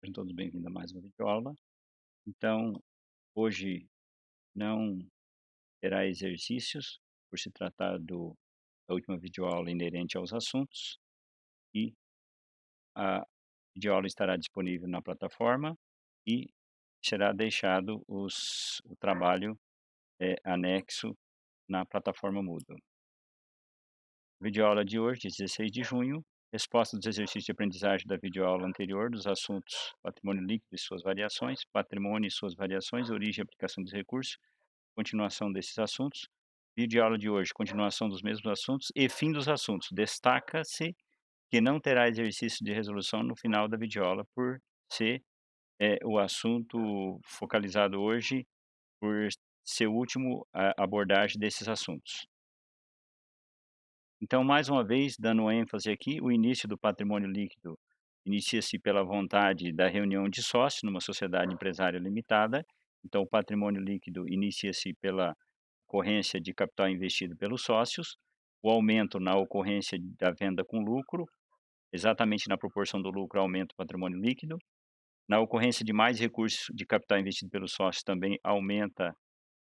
Sejam todos bem-vindos a mais uma videoaula. Então, hoje não terá exercícios, por se tratar da última videoaula inerente aos assuntos, e a videoaula estará disponível na plataforma e será deixado o trabalho anexo na plataforma Moodle. Videoaula de hoje, 16 de junho, resposta dos exercícios de aprendizagem da videoaula anterior dos assuntos patrimônio líquido e suas variações, patrimônio e suas variações, origem e aplicação dos recursos, continuação desses assuntos. Videoaula de hoje, continuação dos mesmos assuntos e fim dos assuntos. Destaca-se que não terá exercício de resolução no final da videoaula por ser o assunto focalizado hoje, por ser o último abordagem desses assuntos. Então, mais uma vez, dando ênfase aqui, o início do patrimônio líquido inicia-se pela vontade da reunião de sócios numa sociedade empresária limitada. Então, o patrimônio líquido inicia-se pela ocorrência de capital investido pelos sócios, o aumento na ocorrência da venda com lucro, exatamente na proporção do lucro aumenta o patrimônio líquido. Na ocorrência de mais recursos de capital investido pelos sócios também aumenta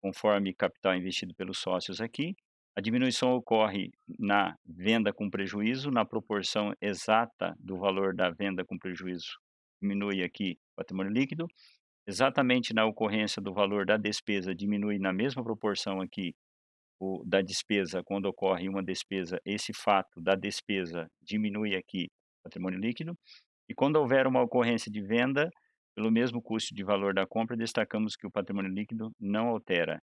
conforme capital investido pelos sócios aqui. A diminuição ocorre na venda com prejuízo, na proporção exata do valor da venda com prejuízo, diminui aqui o patrimônio líquido. Exatamente na ocorrência do valor da despesa, diminui na mesma proporção aqui o da despesa, quando ocorre uma despesa, esse fato da despesa diminui aqui o patrimônio líquido. E quando houver uma ocorrência de venda, pelo mesmo custo de valor da compra, destacamos que o patrimônio líquido não altera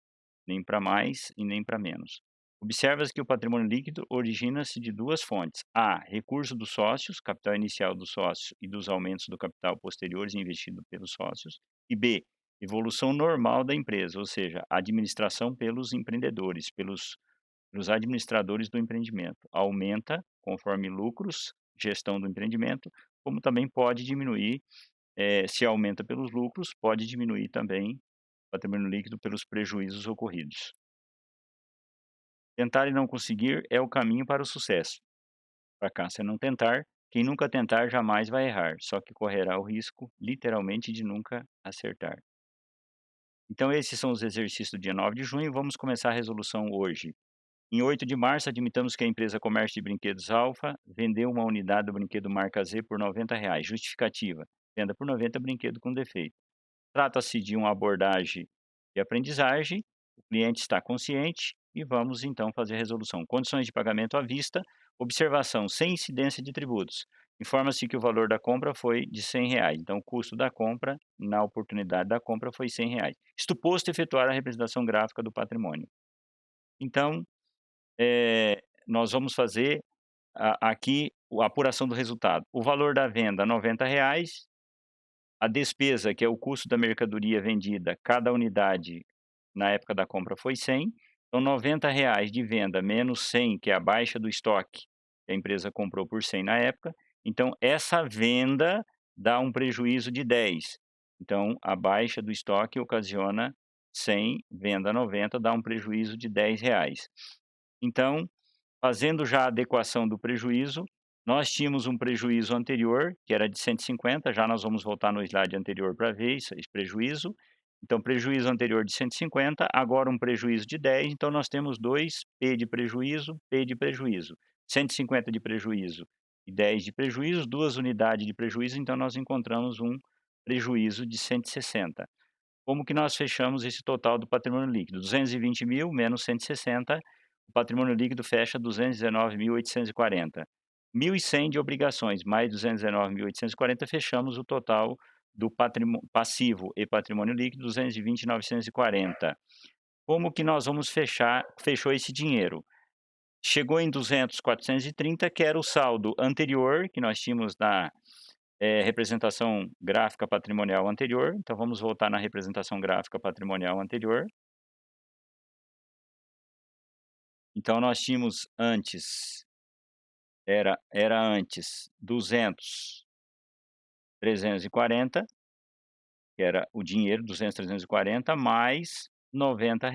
nem para mais e nem para menos. Observa-se que o patrimônio líquido origina-se de duas fontes: A, recurso dos sócios, capital inicial dos sócios e dos aumentos do capital posteriores investido pelos sócios, e B, evolução normal da empresa, ou seja, administração pelos empreendedores, pelos administradores do empreendimento. Aumenta conforme lucros, gestão do empreendimento, como também pode diminuir, se aumenta pelos lucros, pode diminuir também patrimônio líquido pelos prejuízos ocorridos. Tentar e não conseguir é o caminho para o sucesso. Fracasso é não tentar. Quem nunca tentar jamais vai errar, só que correrá o risco, literalmente, de nunca acertar. Então, esses são os exercícios do dia 9 de junho. Vamos começar a resolução hoje. Em 8 de março, admitamos que a empresa Comércio de Brinquedos Alfa vendeu uma unidade do brinquedo marca Z por R$ 90. Justificativa: venda por 90, brinquedo com defeito. Trata-se de uma abordagem de aprendizagem, o cliente está consciente e vamos então fazer a resolução. Condições de pagamento à vista, observação sem incidência de tributos. Informa-se que o valor da compra foi de R$ 100, então o custo da compra, na oportunidade da compra, foi R$ 100. Isto posto, efetuar a representação gráfica do patrimônio. Então, nós vamos fazer aqui a apuração do resultado. O valor da venda, R$ 90. A despesa, que é o custo da mercadoria vendida, cada unidade na época da compra foi 100, então R$ 90 de venda menos 100, que é a baixa do estoque, que a empresa comprou por 100 na época, então essa venda dá um prejuízo de 10. Então a baixa do estoque ocasiona 100, venda 90, dá um prejuízo de R$ 10. Então, fazendo já a adequação do prejuízo, nós tínhamos um prejuízo anterior, que era de 150, já nós vamos voltar no slide anterior para ver esse prejuízo. Então, prejuízo anterior de 150, agora um prejuízo de 10, então nós temos 2 P de prejuízo, P de prejuízo. 150 de prejuízo e 10 de prejuízo, 2 unidades de prejuízo, então nós encontramos um prejuízo de 160. Como que nós fechamos esse total do patrimônio líquido? 220 mil menos 160, o patrimônio líquido fecha 219.840. 1.100 de obrigações, mais 219.840, fechamos o total do passivo e patrimônio líquido, 220.940. Como que nós vamos fechou esse dinheiro? Chegou em 200.430, que era o saldo anterior, que nós tínhamos na representação gráfica patrimonial anterior. Então vamos voltar na representação gráfica patrimonial anterior. Então nós tínhamos antes, era antes 200.340, que era o dinheiro, 200.340 mais R$ 90.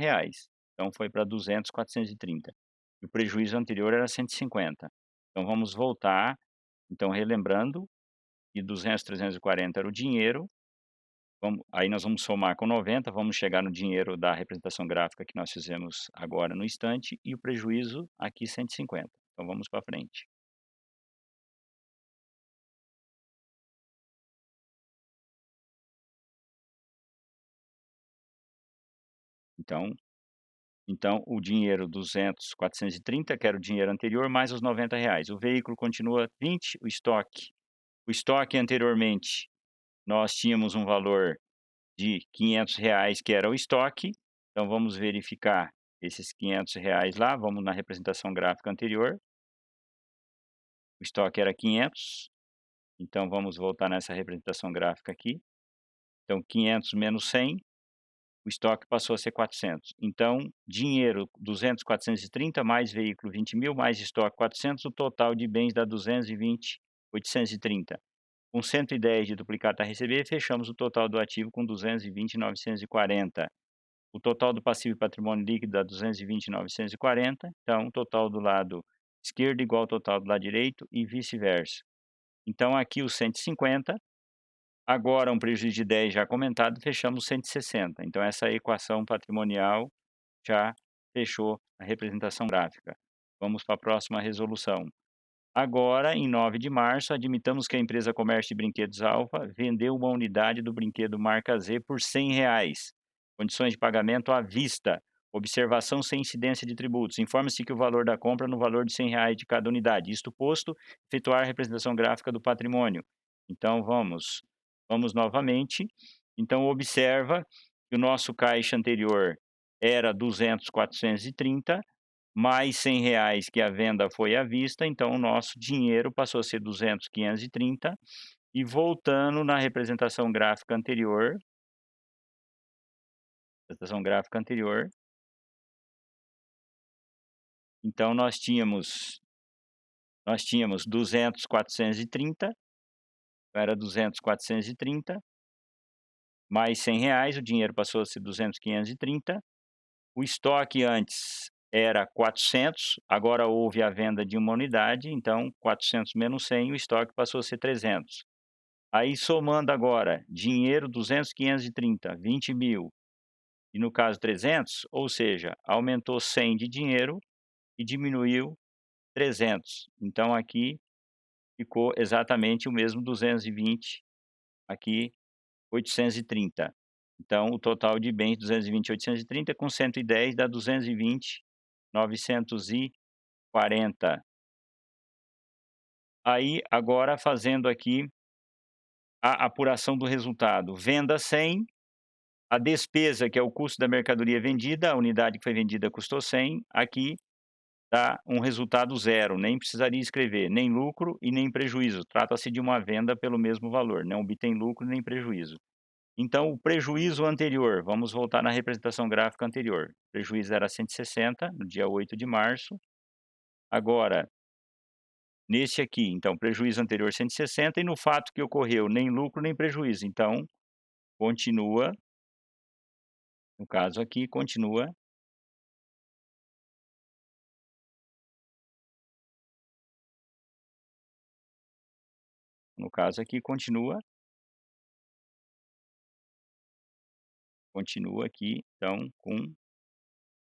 Então foi para 200.430. E o prejuízo anterior era 150. Então vamos voltar, então relembrando, e 200, 340 era o dinheiro, aí nós vamos somar com 90, vamos chegar no dinheiro da representação gráfica que nós fizemos agora no instante, e o prejuízo aqui 150. Então vamos para frente. Então o dinheiro 200, 430, que era o dinheiro anterior, mais os R$ 90. O veículo continua 20, o estoque anteriormente, nós tínhamos um valor de R$ 500, que era o estoque, então vamos verificar esses R$ 500 lá, vamos na representação gráfica anterior, o estoque era 500, então vamos voltar nessa representação gráfica aqui, então 500 menos 100, o estoque passou a ser 400. Então, dinheiro 200, 430, mais veículo 20.000, mais estoque 400, o total de bens dá 220, 830. Com 110 de duplicata a receber, fechamos o total do ativo com 220, 940. O total do passivo e patrimônio líquido dá 220, 940. Então, o total do lado esquerdo igual ao total do lado direito e vice-versa. Então, aqui os 150. Agora um prejuízo de 10 já comentado, fechamos 160. Então essa equação patrimonial já fechou a representação gráfica. Vamos para a próxima resolução. Agora, em 9 de março, admitamos que a empresa Comércio de Brinquedos Alfa vendeu uma unidade do brinquedo marca Z por R$ 100. Condições de pagamento à vista. Observação sem incidência de tributos. Informa-se que o valor da compra no valor de R$ 100 de cada unidade. Isto posto, efetuar a representação gráfica do patrimônio. Então vamos novamente. Então observa que o nosso caixa anterior era 200, 430, mais R$ 100 que a venda foi à vista, então o nosso dinheiro passou a ser 200, 530, e voltando na representação gráfica anterior, então nós tínhamos 200, 430, era 200, 430, mais R$ 100, o dinheiro passou a ser 200, 530. O estoque antes era 400, agora houve a venda de uma unidade, então 400 menos 100, o estoque passou a ser 300. Aí somando agora, dinheiro 200, 530, 20.000, e no caso 300, ou seja, aumentou 100 de dinheiro e diminuiu 300. Então aqui ficou exatamente o mesmo 220, aqui 830. Então o total de bens 220, 830 com 110 dá 220, 940. Aí agora fazendo aqui a apuração do resultado, venda 100, a despesa, que é o custo da mercadoria vendida, a unidade que foi vendida custou 100, aqui dá um resultado zero, nem precisaria escrever, nem lucro e nem prejuízo, trata-se de uma venda pelo mesmo valor, não obtém lucro nem prejuízo. Então o prejuízo anterior, vamos voltar na representação gráfica anterior, o prejuízo era 160 no dia 8 de março, agora neste aqui, então prejuízo anterior 160 e no fato que ocorreu nem lucro nem prejuízo, então continua, no caso aqui continua, no caso aqui continua aqui, então, com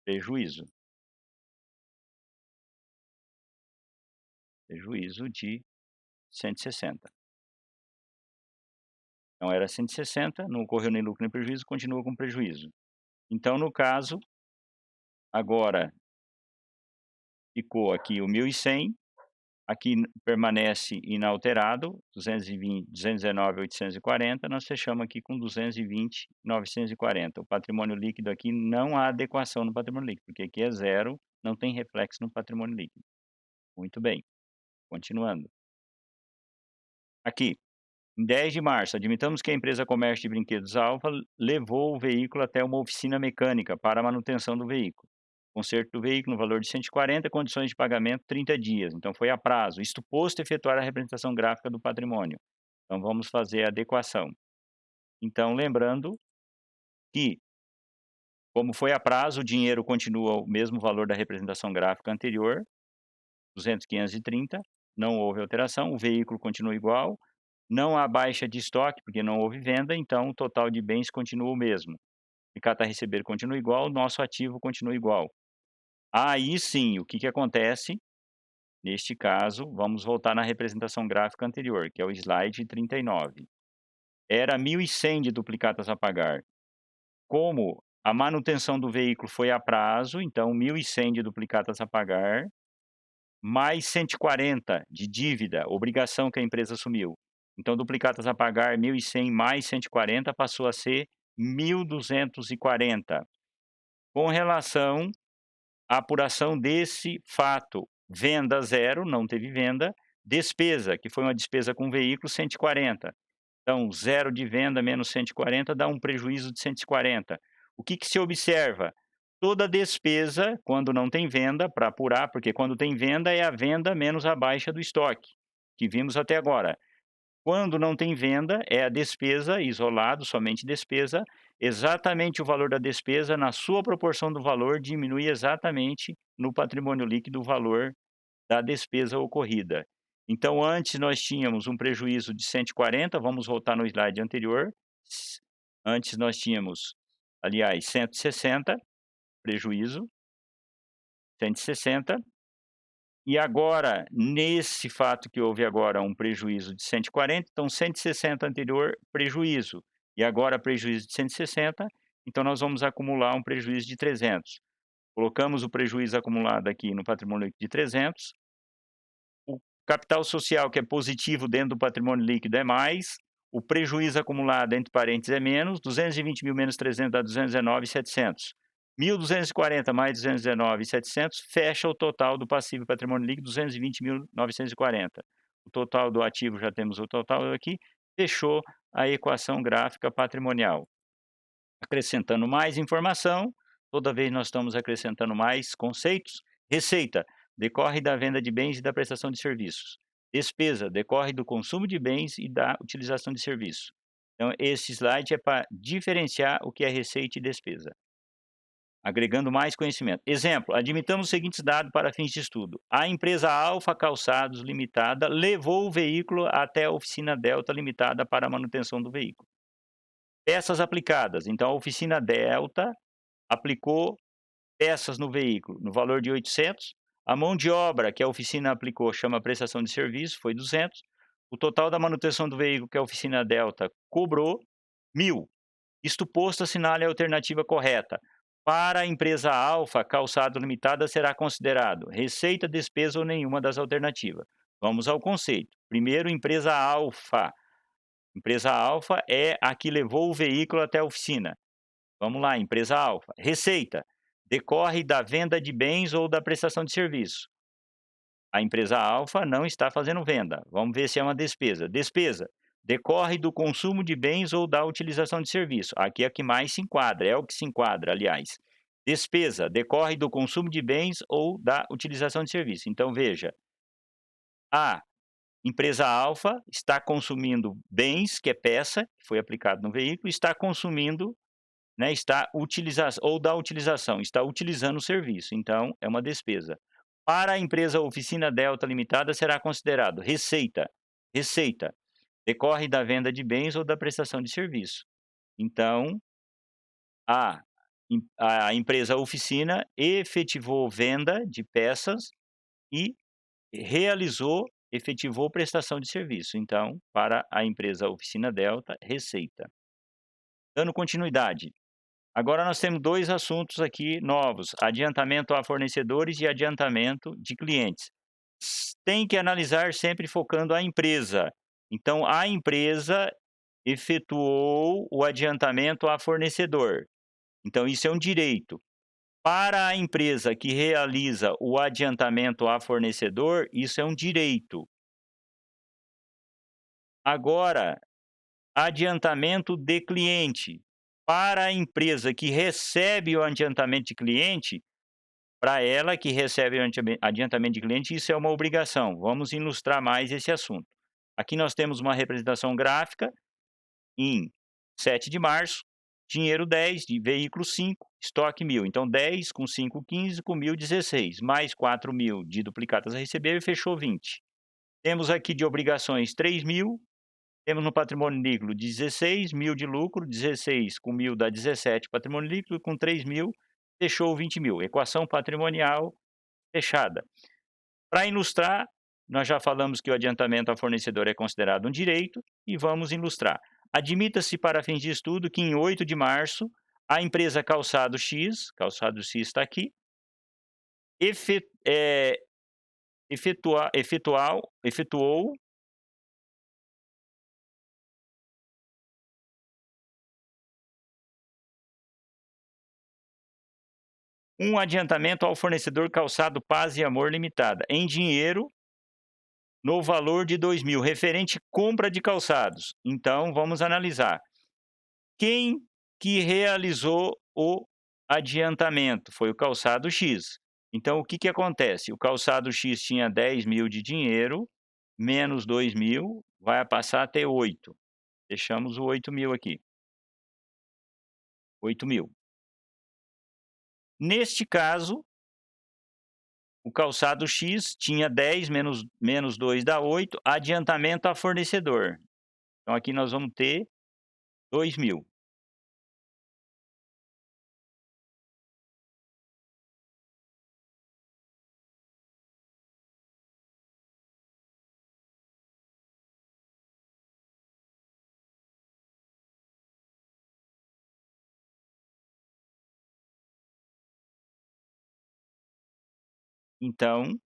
prejuízo. Prejuízo de 160. Então era 160, não ocorreu nem lucro nem prejuízo, continua com prejuízo. Então, no caso, agora ficou aqui o 1.100, aqui permanece inalterado, 220, 219.840, nós fechamos aqui com 220.940. O patrimônio líquido aqui não há adequação no patrimônio líquido, porque aqui é zero, não tem reflexo no patrimônio líquido. Muito bem, continuando. Aqui, em 10 de março, admitamos que a empresa Comércio de Brinquedos Alfa levou o veículo até uma oficina mecânica para a manutenção do veículo. Conserto do veículo no valor de 140, condições de pagamento 30 dias. Então foi a prazo. Isto posto efetuar a representação gráfica do patrimônio. Então vamos fazer a adequação. Então lembrando que, como foi a prazo, o dinheiro continua o mesmo valor da representação gráfica anterior, 200, 530, não houve alteração, o veículo continua igual, não há baixa de estoque, porque não houve venda, então o total de bens continua o mesmo. Duplicata a receber continua igual, nosso ativo continua igual. Aí sim, o que que acontece? Neste caso, vamos voltar na representação gráfica anterior, que é o slide 39. Era 1.100 de duplicatas a pagar. Como a manutenção do veículo foi a prazo, então 1.100 de duplicatas a pagar, mais 140 de dívida, obrigação que a empresa assumiu. Então duplicatas a pagar 1.100 mais 140 passou a ser 1.240. Com relação à apuração desse fato, venda zero, não teve venda, despesa, que foi uma despesa com veículo, 140. Então, zero de venda menos 140 dá um prejuízo de 140. O que que se observa? Toda despesa, quando não tem venda, para apurar, porque quando tem venda é a venda menos a baixa do estoque, que vimos até agora. Quando não tem venda, é a despesa, isolado, somente despesa, exatamente o valor da despesa, na sua proporção do valor, diminui exatamente no patrimônio líquido o valor da despesa ocorrida. Então, antes nós tínhamos um prejuízo de 140, vamos voltar no slide anterior. Antes nós tínhamos, aliás, 160, prejuízo, 160. E agora, nesse fato que houve agora um prejuízo de 140, então 160 anterior, prejuízo. E agora prejuízo de 160, então nós vamos acumular um prejuízo de 300. Colocamos o prejuízo acumulado aqui no patrimônio líquido de 300. O capital social, que é positivo dentro do patrimônio líquido, é mais. O prejuízo acumulado, entre parênteses, é menos. 220 mil menos 300 dá 219.700. 1.240 mais 219.700 fecha o total do passivo e patrimônio líquido, 220.940. O total do ativo, já temos o total aqui, fechou a equação gráfica patrimonial. Acrescentando mais informação, toda vez nós estamos acrescentando mais conceitos. Receita decorre da venda de bens e da prestação de serviços. Despesa decorre do consumo de bens e da utilização de serviços. Então, esse slide é para diferenciar o que é receita e despesa, agregando mais conhecimento. Exemplo, admitamos os seguintes dados para fins de estudo. A empresa Alfa Calçados Limitada levou o veículo até a oficina Delta Limitada para a manutenção do veículo. Peças aplicadas. Então, a oficina Delta aplicou peças no veículo no valor de 800. A mão de obra que a oficina aplicou, chama prestação de serviço, foi 200. O total da manutenção do veículo que a oficina Delta cobrou, 1.000. Isto posto, assinale a alternativa correta. Para a empresa Alfa Calçado Limitada será considerado receita, despesa ou nenhuma das alternativas. Vamos ao conceito. Primeiro, empresa Alfa. Empresa Alfa é a que levou o veículo até a oficina. Vamos lá, empresa Alfa. Receita decorre da venda de bens ou da prestação de serviço. A empresa Alfa não está fazendo venda. Vamos ver se é uma despesa. Despesa decorre do consumo de bens ou da utilização de serviço. Aqui é a que mais se enquadra, é o que se enquadra, aliás. Despesa decorre do consumo de bens ou da utilização de serviço. Então veja, a empresa Alfa está consumindo bens, que é peça, que foi aplicado no veículo, está consumindo, né, está da utilização, está utilizando o serviço, então é uma despesa. Para a empresa Oficina Delta Limitada será considerado receita. Receita decorre da venda de bens ou da prestação de serviço. Então, a a empresa Oficina efetivou venda de peças e efetivou prestação de serviço. Então, para a empresa Oficina Delta, receita. Dando continuidade. Agora nós temos 2 assuntos aqui novos: adiantamento a fornecedores e adiantamento de clientes. Tem que analisar sempre focando a empresa. Então, a empresa efetuou o adiantamento a fornecedor. Então, isso é um direito. Para a empresa que realiza o adiantamento a fornecedor, isso é um direito. Agora, adiantamento de cliente. Para a empresa que recebe o adiantamento de cliente, para ela que recebe o adiantamento de cliente, isso é uma obrigação. Vamos ilustrar mais esse assunto. Aqui nós temos uma representação gráfica em 7 de março, dinheiro 10, de veículo 5, estoque 1.000. Então 10 com 5, 15, com 1.000, 16, mais 4.000 de duplicatas a receber, fechou 20. Temos aqui de obrigações 3.000, Temos no patrimônio líquido 16.000 de lucro, 16 com 1.000 dá 17 patrimônio líquido, com 3.000 fechou 20.000, equação patrimonial fechada. Para ilustrar, nós já falamos que o adiantamento ao fornecedor é considerado um direito e vamos ilustrar. Admita-se para fins de estudo que em 8 de março, a empresa Calçado X está aqui, efe efetuou um adiantamento ao fornecedor Calçado Paz e Amor Limitada, em dinheiro, no valor de 2.000, referente compra de calçados. Então vamos analisar. Quem que realizou o adiantamento? Foi o Calçado X. Então o que que acontece? O Calçado X tinha 10.000 de dinheiro, menos 2.000, vai passar a ter 8. Deixamos o 8.000 aqui. 8.000. Neste caso, o calçado X tinha 10 menos 2 dá 8, adiantamento a fornecedor. Então aqui nós vamos ter 2.000. Então,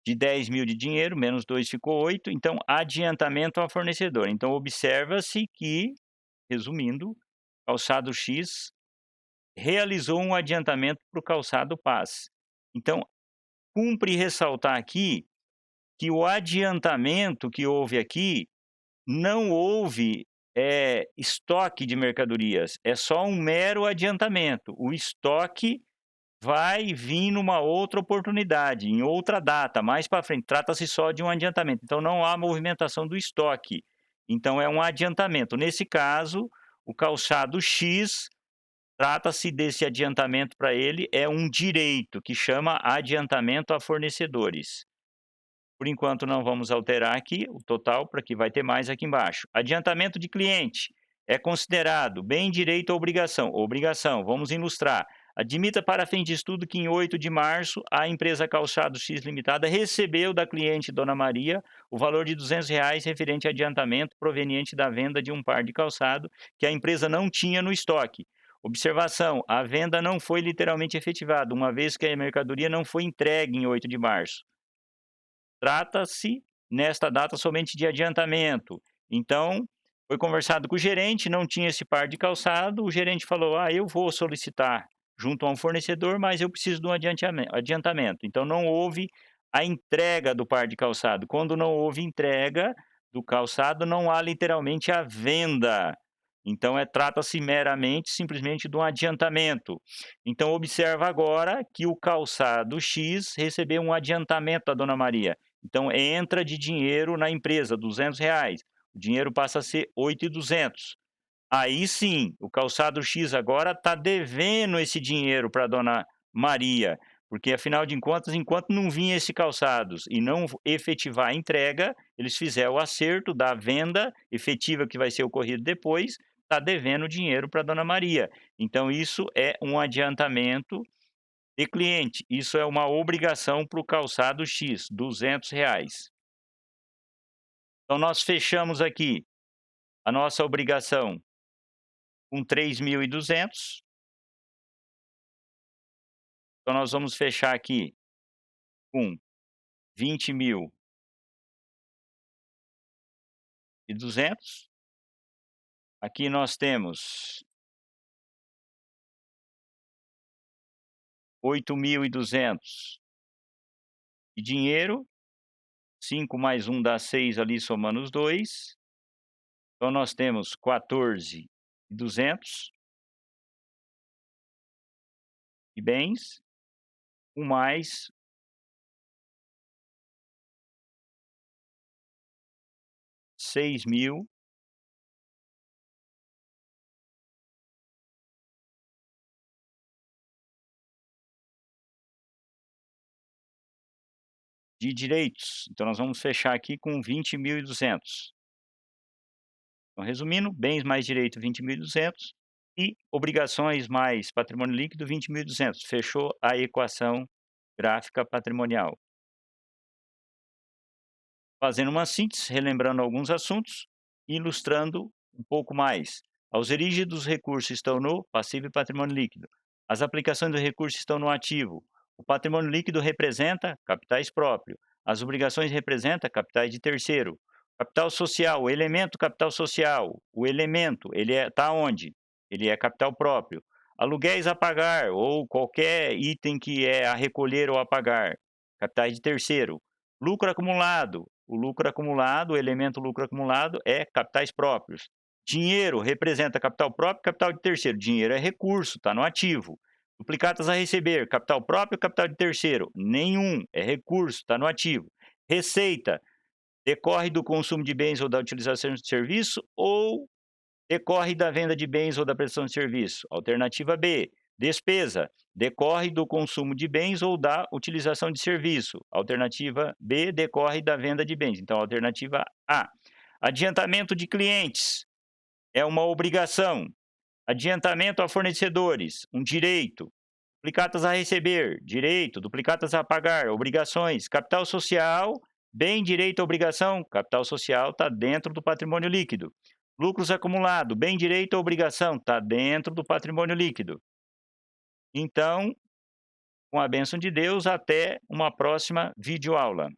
de 10.000 de dinheiro, menos 2 ficou 8, então adiantamento ao fornecedor. Então observa-se que, resumindo, calçado X realizou um adiantamento para o calçado Paz. Então, cumpre ressaltar aqui que o adiantamento que houve aqui não houve, estoque de mercadorias, é só um mero adiantamento. O estoque vai vir numa outra oportunidade, em outra data, mais para frente. Trata-se só de um adiantamento, então não há movimentação do estoque. Então é um adiantamento. Nesse caso, o calçado X, trata-se desse adiantamento para ele, é um direito, que chama adiantamento a fornecedores. Por enquanto não vamos alterar aqui o total, para que vai ter mais aqui embaixo. Adiantamento de cliente é considerado bem, direito ou obrigação? Obrigação, vamos ilustrar. Admita para fim de estudo que em 8 de março a empresa Calçado X Limitada recebeu da cliente Dona Maria o valor de R$ 200 referente a adiantamento proveniente da venda de um par de calçado que a empresa não tinha no estoque. Observação: a venda não foi literalmente efetivada, uma vez que a mercadoria não foi entregue em 8 de março. Trata-se, nesta data, somente de adiantamento. Então, foi conversado com o gerente, não tinha esse par de calçado, o gerente falou: "Ah, eu vou solicitar junto a um fornecedor, mas eu preciso de um adiantamento". Então não houve a entrega do par de calçado. Quando não houve entrega do calçado, não há literalmente a venda. Então trata-se meramente, simplesmente de um adiantamento. Então observa agora que o calçado X recebeu um adiantamento da Dona Maria. Então entra de dinheiro na empresa, R$ 200, o dinheiro passa a ser 8.200. Aí sim, o calçado X agora está devendo esse dinheiro para a Dona Maria, porque afinal de contas, enquanto não vinha esse calçados e não efetivar a entrega, eles fizeram o acerto da venda efetiva que vai ser ocorrido depois, está devendo dinheiro para a Dona Maria. Então isso é um adiantamento de cliente, isso é uma obrigação para o calçado X, R$ 200. Então nós fechamos aqui a nossa obrigação com 3.200. Então nós vamos fechar aqui com 20.200. Aqui nós temos 8.200 de dinheiro, 5 mais 1 dá 6 ali somando os 2. Então nós temos 14.200 de bens, com mais 6.000 de direitos. Então nós vamos fechar aqui com 20.200. Então, resumindo, bens mais direito 20.200 e obrigações mais patrimônio líquido 20.200. Fechou a equação gráfica patrimonial. Fazendo uma síntese, relembrando alguns assuntos e ilustrando um pouco mais. As origens dos recursos estão no passivo e patrimônio líquido. As aplicações do recurso estão no ativo. O patrimônio líquido representa capitais próprios. As obrigações representam capitais de terceiro. Capital social, o elemento capital social. O elemento, ele está onde? Ele é capital próprio. Aluguéis a pagar ou qualquer item que é a recolher ou a pagar. Capitais de terceiro. Lucro acumulado. O lucro acumulado, o elemento lucro acumulado é capitais próprios. Dinheiro representa capital próprio e capital de terceiro. Dinheiro é recurso, está no ativo. Duplicatas a receber, capital próprio e capital de terceiro. Nenhum, é recurso, está no ativo. Receita, decorre do consumo de bens ou da utilização de serviço ou decorre da venda de bens ou da prestação de serviço. Alternativa B, despesa, decorre do consumo de bens ou da utilização de serviço. Alternativa B, decorre da venda de bens. Então, alternativa A. Adiantamento de clientes é uma obrigação. Adiantamento a fornecedores, um direito. Duplicatas a receber, direito. Duplicatas a pagar, obrigações. Capital social, bem, direito, obrigação. Capital social está dentro do patrimônio líquido. Lucros acumulados, bem, direito, obrigação. Está dentro do patrimônio líquido. Então, com a bênção de Deus, até uma próxima videoaula.